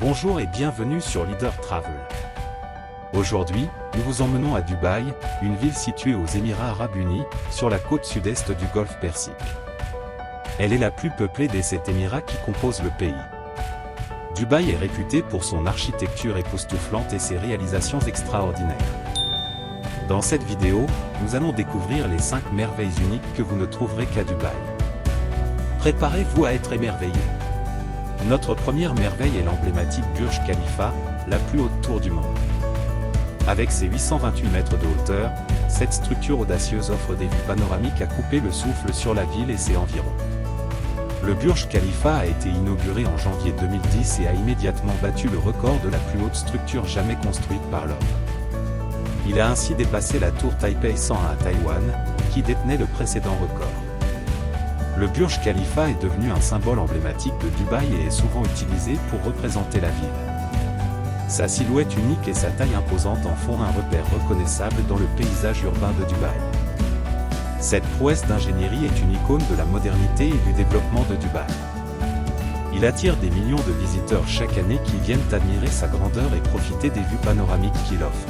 Bonjour et bienvenue sur Leader Travel. Aujourd'hui, nous vous emmenons à Dubaï, une ville située aux Émirats Arabes Unis, sur la côte sud-est du golfe Persique. Elle est la plus peuplée des 7 Émirats qui composent le pays. Dubaï est réputé pour son architecture époustouflante et ses réalisations extraordinaires. Dans cette vidéo, nous allons découvrir les 5 merveilles uniques que vous ne trouverez qu'à Dubaï. Préparez-vous à être émerveillé. Notre première merveille est l'emblématique Burj Khalifa, la plus haute tour du monde. Avec ses 828 mètres de hauteur, cette structure audacieuse offre des vues panoramiques à couper le souffle sur la ville et ses environs. Le Burj Khalifa a été inauguré en janvier 2010 et a immédiatement battu le record de la plus haute structure jamais construite par l'homme. Il a ainsi dépassé la tour Taipei 101 à Taïwan, qui détenait le précédent record. Le Burj Khalifa est devenu un symbole emblématique de Dubaï et est souvent utilisé pour représenter la ville. Sa silhouette unique et sa taille imposante en font un repère reconnaissable dans le paysage urbain de Dubaï. Cette prouesse d'ingénierie est une icône de la modernité et du développement de Dubaï. Il attire des millions de visiteurs chaque année qui viennent admirer sa grandeur et profiter des vues panoramiques qu'il offre.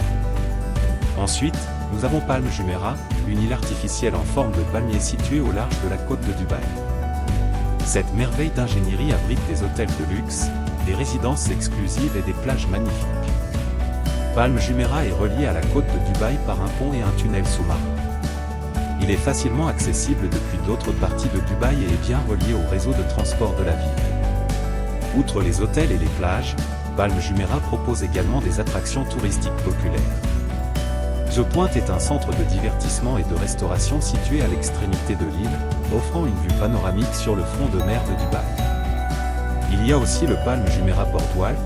Ensuite, nous avons Palm Jumeirah, une île artificielle en forme de palmier située au large de la côte de Dubaï. Cette merveille d'ingénierie abrite des hôtels de luxe, des résidences exclusives et des plages magnifiques. Palm Jumeirah est relié à la côte de Dubaï par un pont et un tunnel sous-marin. Il est facilement accessible depuis d'autres parties de Dubaï et est bien relié au réseau de transport de la ville. Outre les hôtels et les plages, Palm Jumeirah propose également des attractions touristiques populaires. The Point est un centre de divertissement et de restauration situé à l'extrémité de l'île, offrant une vue panoramique sur le front de mer de Dubaï. Il y a aussi le Palm Jumeirah Boardwalk,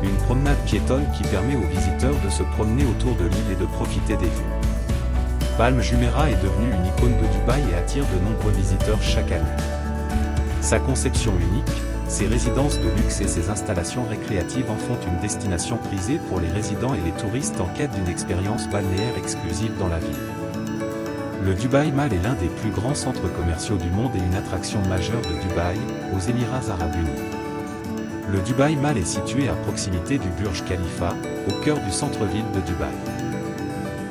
une promenade piétonne qui permet aux visiteurs de se promener autour de l'île et de profiter des vues. Palm Jumeirah est devenue une icône de Dubaï et attire de nombreux visiteurs chaque année. Sa conception unique, ses résidences de luxe et ses installations récréatives en font une destination prisée pour les résidents et les touristes en quête d'une expérience balnéaire exclusive dans la ville. Le Dubai Mall est l'un des plus grands centres commerciaux du monde et une attraction majeure de Dubaï, aux Émirats Arabes Unis. Le Dubai Mall est situé à proximité du Burj Khalifa, au cœur du centre-ville de Dubaï.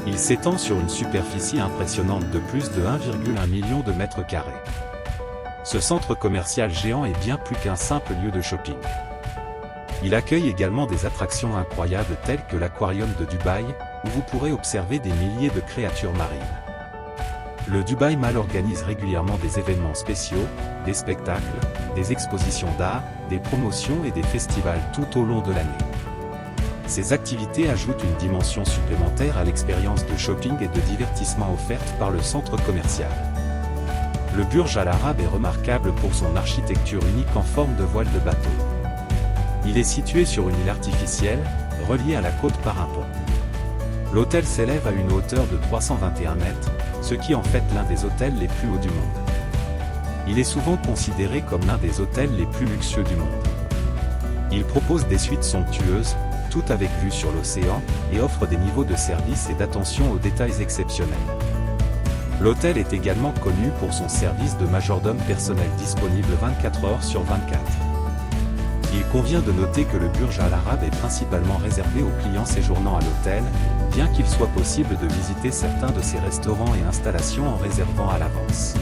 Il s'étend sur une superficie impressionnante de plus de 1,1 million de mètres carrés. Ce centre commercial géant est bien plus qu'un simple lieu de shopping. Il accueille également des attractions incroyables telles que l'aquarium de Dubaï, où vous pourrez observer des milliers de créatures marines. Le Dubai Mall organise régulièrement des événements spéciaux, des spectacles, des expositions d'art, des promotions et des festivals tout au long de l'année. Ces activités ajoutent une dimension supplémentaire à l'expérience de shopping et de divertissement offerte par le centre commercial. Le Burj Al Arab est remarquable pour son architecture unique en forme de voile de bateau. Il est situé sur une île artificielle, reliée à la côte par un pont. L'hôtel s'élève à une hauteur de 321 mètres, ce qui en fait l'un des hôtels les plus hauts du monde. Il est souvent considéré comme l'un des hôtels les plus luxueux du monde. Il propose des suites somptueuses, toutes avec vue sur l'océan, et offre des niveaux de service et d'attention aux détails exceptionnels. L'hôtel est également connu pour son service de majordome personnel disponible 24 heures sur 24. Il convient de noter que le Burj Al Arab est principalement réservé aux clients séjournant à l'hôtel, bien qu'il soit possible de visiter certains de ses restaurants et installations en réservant à l'avance.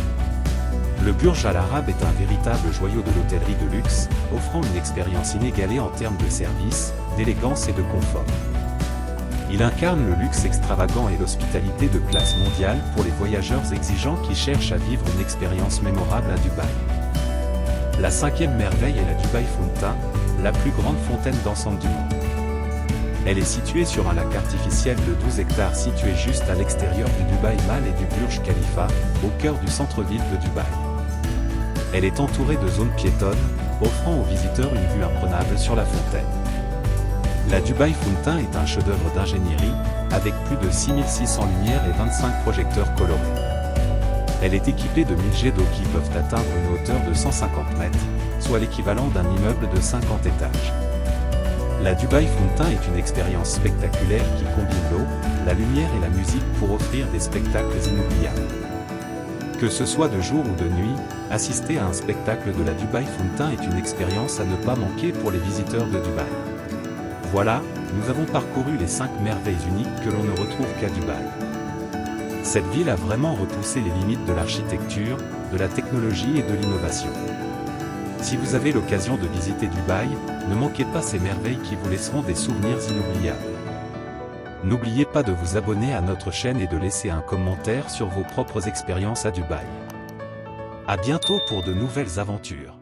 Le Burj Al Arab est un véritable joyau de l'hôtellerie de luxe, offrant une expérience inégalée en termes de service, d'élégance et de confort. Il incarne le luxe extravagant et l'hospitalité de classe mondiale pour les voyageurs exigeants qui cherchent à vivre une expérience mémorable à Dubaï. La 5e merveille est la Dubai Fountain, la plus grande fontaine dansante du monde. Elle est située sur un lac artificiel de 12 hectares situé juste à l'extérieur du Dubai Mall et du Burj Khalifa, au cœur du centre-ville de Dubaï. Elle est entourée de zones piétonnes, offrant aux visiteurs une vue imprenable sur la fontaine. La Dubai Fountain est un chef-d'œuvre d'ingénierie, avec plus de 6600 lumières et 25 projecteurs colorés. Elle est équipée de 1000 jets d'eau qui peuvent atteindre une hauteur de 150 mètres, soit l'équivalent d'un immeuble de 50 étages. La Dubai Fountain est une expérience spectaculaire qui combine l'eau, la lumière et la musique pour offrir des spectacles inoubliables. Que ce soit de jour ou de nuit, assister à un spectacle de la Dubai Fountain est une expérience à ne pas manquer pour les visiteurs de Dubaï. Voilà, nous avons parcouru les 5 merveilles uniques que l'on ne retrouve qu'à Dubaï. Cette ville a vraiment repoussé les limites de l'architecture, de la technologie et de l'innovation. Si vous avez l'occasion de visiter Dubaï, ne manquez pas ces merveilles qui vous laisseront des souvenirs inoubliables. N'oubliez pas de vous abonner à notre chaîne et de laisser un commentaire sur vos propres expériences à Dubaï. À bientôt pour de nouvelles aventures.